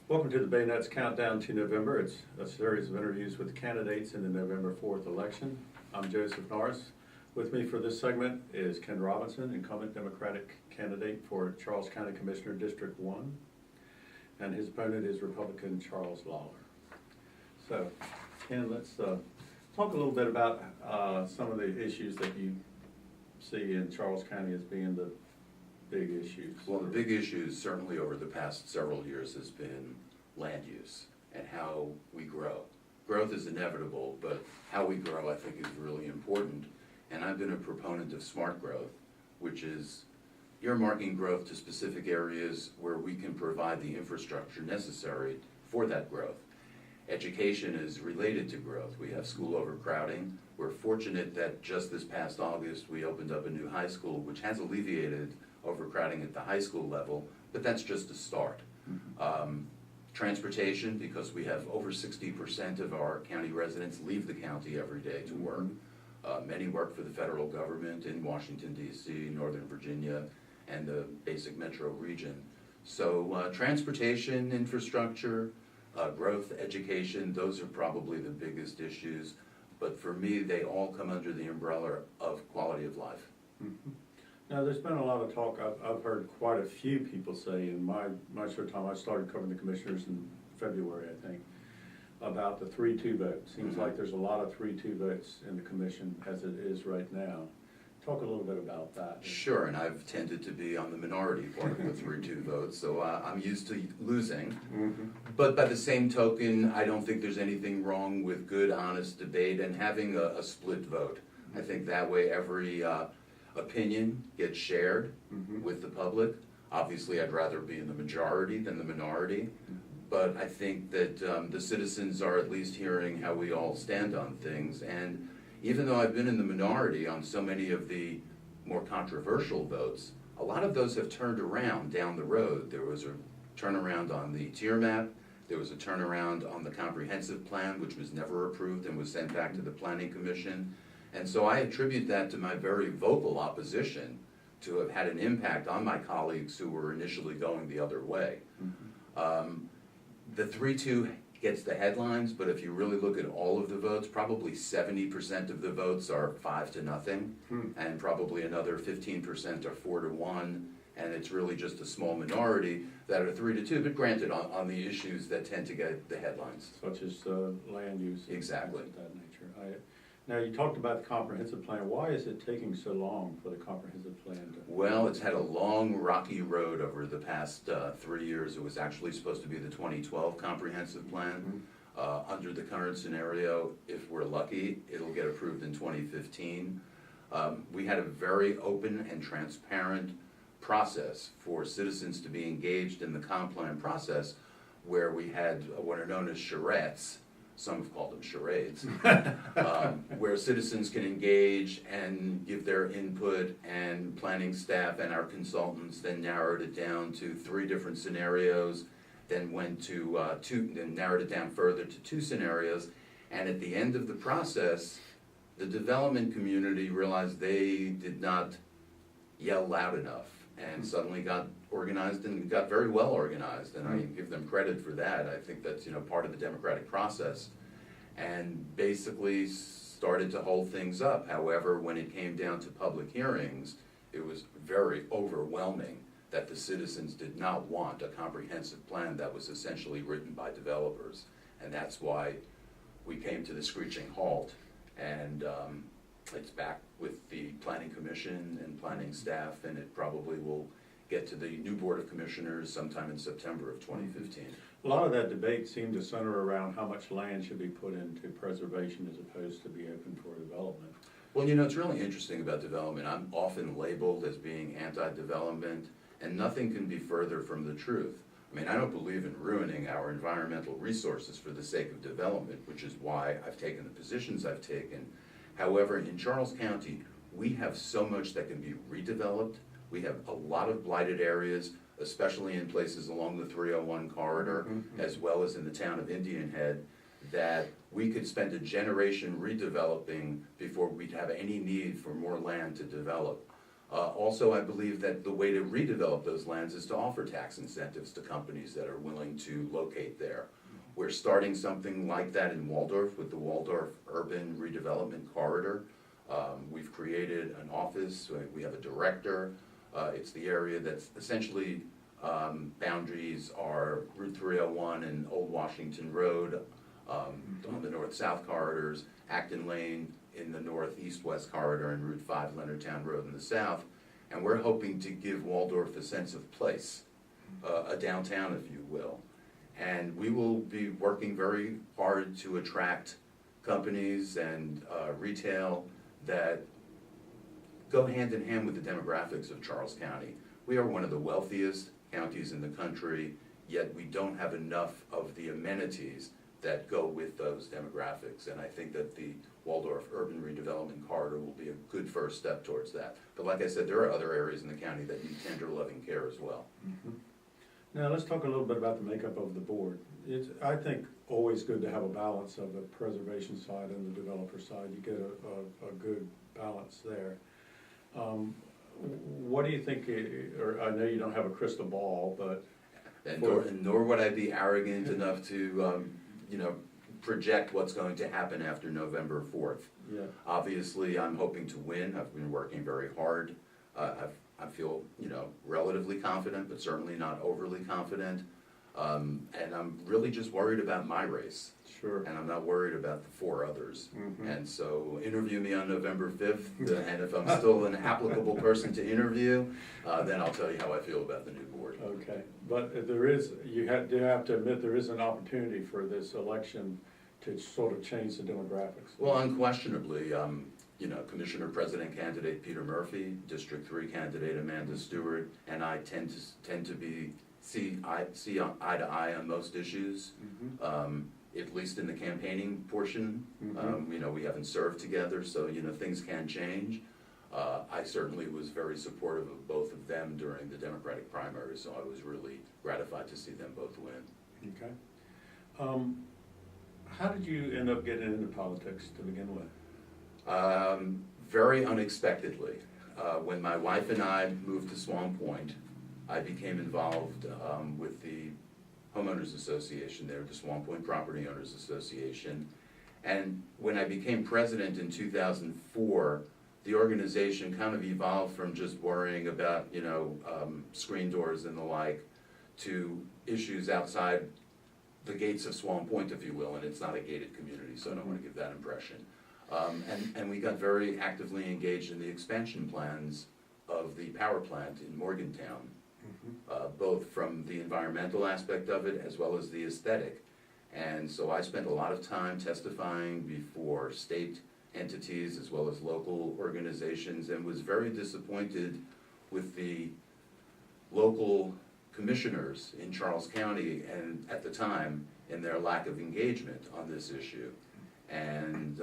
Welcome to the Bayonets Countdown to November. It's a series of interviews with candidates in the November 4th election. I'm Joseph Norris. With me for this segment is Ken Robinson, incumbent Democratic candidate for Charles County Commissioner District 1. And his opponent is Republican Charles Lawler. So, Ken, let's talk a little bit about some of the issues that you see in Charles County as being the big issues. Well, the big issues certainly over the past several years has been land use and how we grow. Growth is inevitable, but how we grow I think is really important. And I've been a proponent of smart growth, which is earmarking growth to specific areas where we can provide the infrastructure necessary for that growth. Education is related to growth. We have school overcrowding. We're fortunate that just this past August we opened up a new high school which has alleviated overcrowding at the high school level, but that's just a start. Transportation, because we have over 60% of our county residents leave the county every day to work. Many work for the federal government in Washington, D.C., Northern Virginia, and the basic metro region. So transportation, infrastructure, growth, education, those are probably the biggest issues. But for me, they all come under the umbrella of quality of life. Now, there's been a lot of talk, I've heard quite a few people say in my short time, I started covering the commissioners in February, I think, about the 3-2 vote. Seems like there's a lot of 3-2 votes in the commission as it is right now. Talk a little bit about that. Sure, and I've tended to be on the minority part of the 3-2 vote, so I'm used to losing. But by the same token, I don't think there's anything wrong with good, honest debate and having a split vote. I think that way every opinion gets shared with the public. Obviously, I'd rather be in the majority than the minority, but I think that the citizens are at least hearing how we all stand on things. And even though I've been in the minority on so many of the more controversial votes, a lot of those have turned around down the road. There was a turnaround on the tier map. There was a turnaround on the comprehensive plan, which was never approved and was sent back to the Planning Commission. And so I attribute that to my very vocal opposition to have had an impact on my colleagues who were initially going the other way. The 3-2 gets the headlines, but if you really look at all of the votes, probably 70% of the votes are 5-0, and probably another 15% are 4-1, and it's really just a small minority that are 3-2, but granted on the issues that tend to get the headlines. Such as land use. Exactly. Of that nature. Now, you talked about the comprehensive plan. Why is it taking so long for the comprehensive plan to? Well, it's had a long, rocky road over the past 3 years. It was actually supposed to be the 2012 comprehensive plan. Under the current scenario, if we're lucky, it'll get approved in 2015. We had a very open and transparent process for citizens to be engaged in the comp plan process, where we had what are known as charrettes. Some have called them charades, where citizens can engage and give their input, and planning staff and our consultants then narrowed it down to 3 different scenarios, then went to then narrowed it down further to 2 scenarios, and at the end of the process, the development community realized they did not yell loud enough and suddenly got organized and got very well organized, and I give them credit for that. I think that's part of the democratic process, and basically started to hold things up. However, when it came down to public hearings, it was very overwhelming that the citizens did not want a comprehensive plan that was essentially written by developers, and that's why we came to the screeching halt, and it's back with the Planning Commission and planning staff, and it probably will get to the new Board of Commissioners sometime in September of 2015. A lot of that debate seemed to center around how much land should be put into preservation as opposed to be open for development. Well, it's really interesting about development. I'm often labeled as being anti-development, and nothing can be further from the truth. I mean, I don't believe in ruining our environmental resources for the sake of development, which is why I've taken the positions I've taken. However, in Charles County, we have so much that can be redeveloped. We have a lot of blighted areas, especially in places along the 301 corridor, as well as in the town of Indian Head, that we could spend a generation redeveloping before we'd have any need for more land to develop. Also, I believe that the way to redevelop those lands is to offer tax incentives to companies that are willing to locate there. We're starting something like that in Waldorf with the Waldorf Urban Redevelopment Corridor. We've created an office, we have a director. It's the area that's essentially, boundaries are Route 301 and Old Washington Road on the north-south corridors, Acton Lane in the northeast-west corridor, and Route 5 Leonardtown Road in the south. And we're hoping to give Waldorf a sense of place, a downtown, if you will. And we will be working very hard to attract companies and retail that go hand in hand with the demographics of Charles County. We are one of the wealthiest counties in the country, yet we don't have enough of the amenities that go with those demographics. And I think that the Waldorf Urban Redevelopment Corridor will be a good first step towards that. But like I said, there are other areas in the county that need tender loving care as well. Mm-hmm. Now, let's talk a little bit about the makeup of the board. It's, I think, always good to have a balance of the preservation side and the developer side. You get a good balance there. What do you think, or I know you don't have a crystal ball, but. And nor would I be arrogant enough to, project what's going to happen after November 4th. Yeah. Obviously, I'm hoping to win. I've been working very hard. I feel, relatively confident, but certainly not overly confident. And I'm really just worried about my race. Sure. And I'm not worried about the 4 others. Mm-hmm. And so interview me on November 5th, and if I'm still an applicable person to interview, then I'll tell you how I feel about the new board. Okay, but there is, do have to admit, there is an opportunity for this election to sort of change the demographics. Well, unquestionably, Commissioner President candidate Peter Murphy, District 3 candidate Amanda Stewart, and I tend to see eye to eye on most issues. Mm-hmm. At least in the campaigning portion. Mm-hmm. We haven't served together, so things can change. I certainly was very supportive of both of them during the Democratic primary, so I was really gratified to see them both win. Okay. How did you end up getting into politics to begin with? Very unexpectedly. When my wife and I moved to Swan Point, I became involved with the Homeowners Association there, the Swan Point Property Owners Association. And when I became president in 2004, the organization kind of evolved from just worrying about, screen doors and the like, to issues outside the gates of Swan Point, if you will, and it's not a gated community, so I don't want to give that impression. And we got very actively engaged in the expansion plans of the power plant in Morgantown. Both from the environmental aspect of it as well as the aesthetic. And so I spent a lot of time testifying before state entities as well as local organizations, and was very disappointed with the local commissioners in Charles County and at the time in their lack of engagement on this issue. And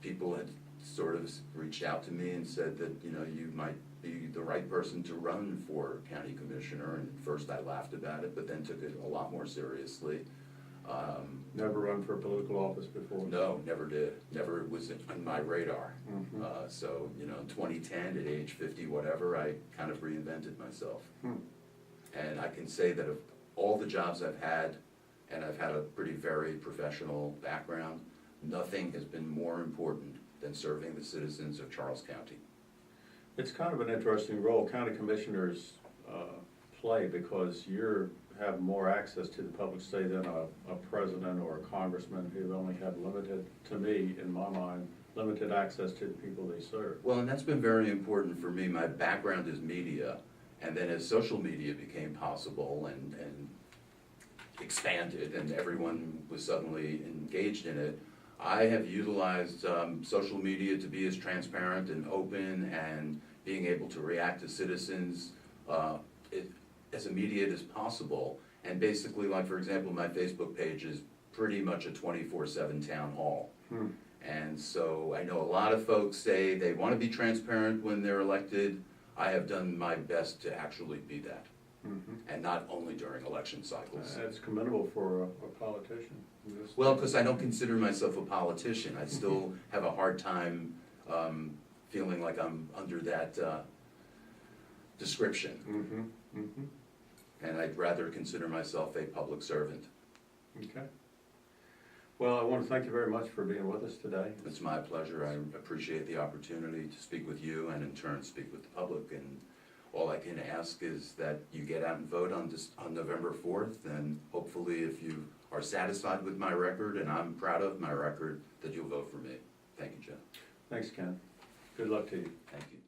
people had sort of reached out to me and said that, you might be the right person to run for county commissioner. And at first I laughed about it, but then took it a lot more seriously. Never run for a political office before? No, never did. Never was on my radar. Mm-hmm. So, in 2010, at age 50, whatever, I kind of reinvented myself. And I can say that of all the jobs I've had, and I've had a pretty varied professional background, nothing has been more important than serving the citizens of Charles County. It's kind of an interesting role county commissioners play, because you have more access to the public, say, than a president or a congressman who only have limited, to me, in my mind, limited access to the people they serve. Well, and that's been very important for me. My background is media, and then as social media became possible and expanded and everyone was suddenly engaged in it, I have utilized social media to be as transparent and open and being able to react to citizens as immediate as possible. And basically, like for example, my Facebook page is pretty much a 24/7 town hall. And so I know a lot of folks say they want to be transparent when they're elected. I have done my best to actually be that. And not only during election cycles. That's commendable for a politician. Well, because I don't consider myself a politician. I still have a hard time feeling like I'm under that description. Mm-hmm, mm-hmm, And I'd rather consider myself a public servant. okay. Well, I want to thank you very much for being with us today. It's my pleasure. I appreciate the opportunity to speak with you and in turn speak with the public. And all I can ask is that you get out and vote on November 4th. And hopefully if you are satisfied with my record, and I'm proud of my record, that you'll vote for me. Thank you, Joe. Thanks, Ken. Good luck to you. Thank you.